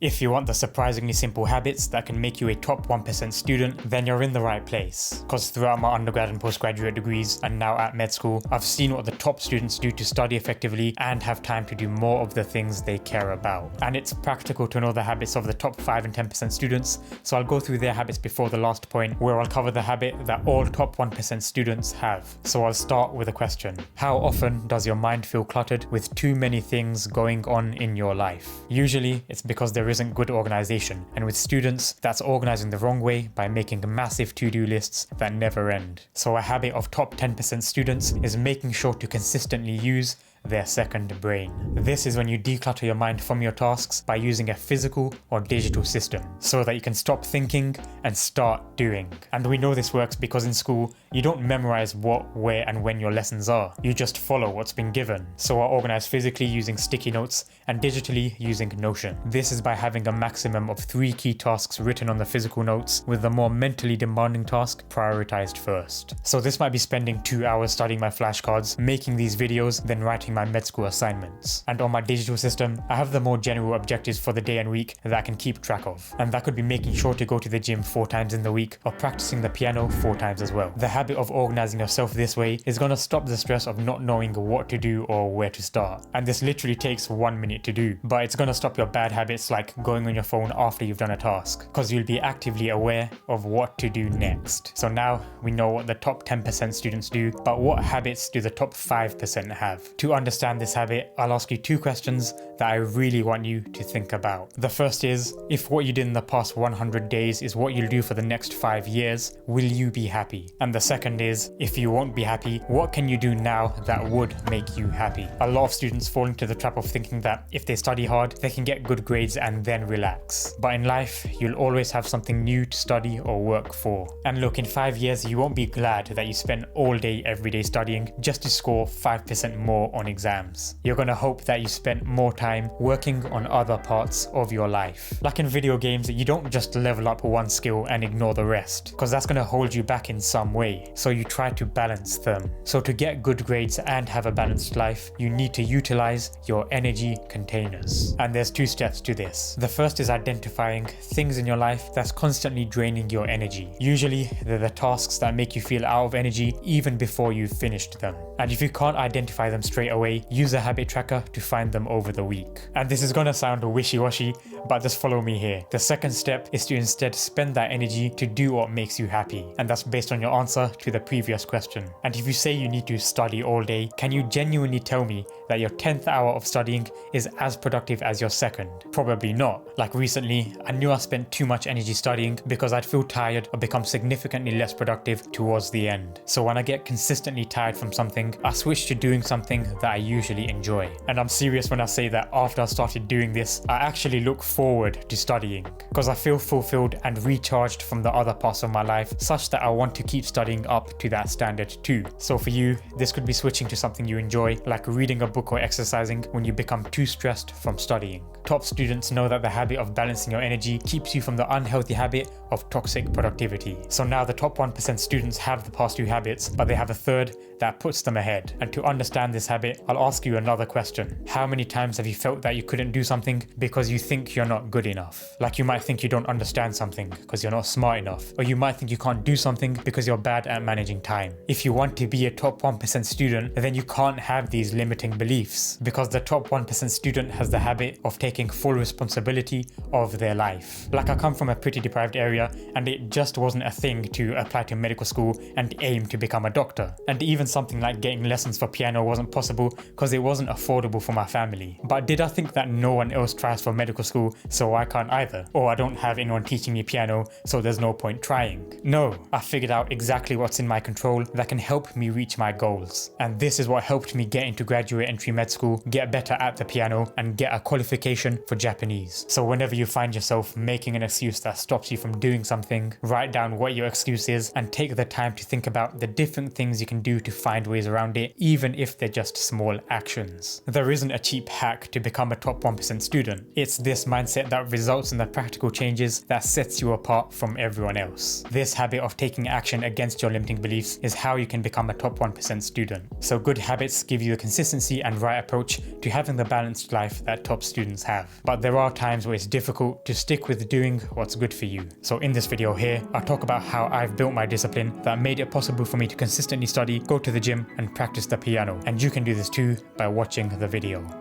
If you want the surprisingly simple habits that can make you a top 1% student, then you're in the right place. Because throughout my undergrad and postgraduate degrees, and now at med school, I've seen what the top students do to study effectively and have time to do more of the things they care about. And it's practical to know the habits of the top 5 and 10% students, so I'll go through their habits before the last point, where I'll cover the habit that all top 1% students have. So I'll start with a question. How often does your mind feel cluttered with too many things going on in your life? Usually, it's because there isn't good organization, and with students, that's organizing the wrong way by making massive to-do lists that never end. So a habit of top 10% students is making sure to consistently use their second brain. This is when you declutter your mind from your tasks by using a physical or digital system so that you can stop thinking and start doing. And we know this works because in school, you don't memorize what, where, and when your lessons are. You just follow what's been given. So I organize physically using sticky notes and digitally using Notion. This is by having a maximum of 3 key tasks written on the physical notes, with the more mentally demanding task prioritized first. So this might be spending 2 hours studying my flashcards, making these videos, then writing my med school assignments. And on my digital system, I have the more general objectives for the day and week that I can keep track of. And that could be making sure to go to the gym 4 times in the week or practicing the piano 4 times as well. The habit of organizing yourself this way is going to stop the stress of not knowing what to do or where to start. And this literally takes 1 minute to do, but it's going to stop your bad habits like going on your phone after you've done a task, because you'll be actively aware of what to do next. So now we know what the top 10% students do, but what habits do the top 5% have? To understand this habit, I'll ask you 2 questions that I really want you to think about. The first is, if what you did in the past 100 days is what you'll do for the next 5 years, will you be happy? And the second is, if you won't be happy, what can you do now that would make you happy? A lot of students fall into the trap of thinking that if they study hard, they can get good grades and then relax. But in life, you'll always have something new to study or work for. And look, in 5 years, you won't be glad that you spent all day every day studying just to score 5% more on exams. You're gonna hope that you spent more time working on other parts of your life. Like in video games, you don't just level up one skill and ignore the rest, because that's gonna hold you back in some way. So you try to balance them. So to get good grades and have a balanced life, you need to utilize your energy containers. And there's 2 steps to this. The first is identifying things in your life that's constantly draining your energy. Usually, they're the tasks that make you feel out of energy even before you've finished them. And if you can't identify them straight away, use a habit tracker to find them over the week. And this is gonna sound wishy-washy, but just follow me here. The second step is to instead spend that energy to do what makes you happy. And that's based on your answer to the previous question. And if you say you need to study all day, can you genuinely tell me that your 10th hour of studying is as productive as your second? Probably not. Like recently, I knew I spent too much energy studying because I'd feel tired or become significantly less productive towards the end. So when I get consistently tired from something, I switch to doing something that I usually enjoy. And I'm serious when I say that after I started doing this, I actually look forward to studying, because I feel fulfilled and recharged from the other parts of my life, such that I want to keep studying up to that standard too. So for you, this could be switching to something you enjoy, like reading a book or exercising when you become too stressed from studying. Top students know that the habit of balancing your energy keeps you from the unhealthy habit of toxic productivity. So now the top 1% students have the past 2 habits, but they have a third that puts them ahead. And to understand this habit, I'll ask you another question. How many times have you felt that you couldn't do something because you think you're not good enough? Like you might think you don't understand something because you're not smart enough, or you might think you can't do something because you're bad at managing time. If you want to be a top 1% student, then you can't have these limiting beliefs, because the top 1% student has the habit of taking full responsibility of their life. Like I come from a pretty deprived area, and it just wasn't a thing to apply to medical school and aim to become a doctor. And even something like getting lessons for piano wasn't possible because it wasn't affordable for my family. But did I think that no one else tries for medical school, so I can't either? Or I don't have anyone teaching me piano, so there's no point trying? No, I figured out exactly what's in my control that can help me reach my goals. And this is what helped me get into graduate entry med school, get better at the piano, and get a qualification for Japanese. So whenever you find yourself making an excuse that stops you from doing something, write down what your excuse is and take the time to think about the different things you can do to find ways around it, even if they're just small actions. There isn't a cheap hack to become a top 1% student. It's this mindset that results in the practical changes that sets you apart from everyone else. This habit of taking action against against your limiting beliefs is how you can become a top 1% student. So good habits give you the consistency and right approach to having the balanced life that top students have. But there are times where it's difficult to stick with doing what's good for you. So in this video here, I'll talk about how I've built my discipline that made it possible for me to consistently study, go to the gym, and practice the piano. And you can do this too by watching the video.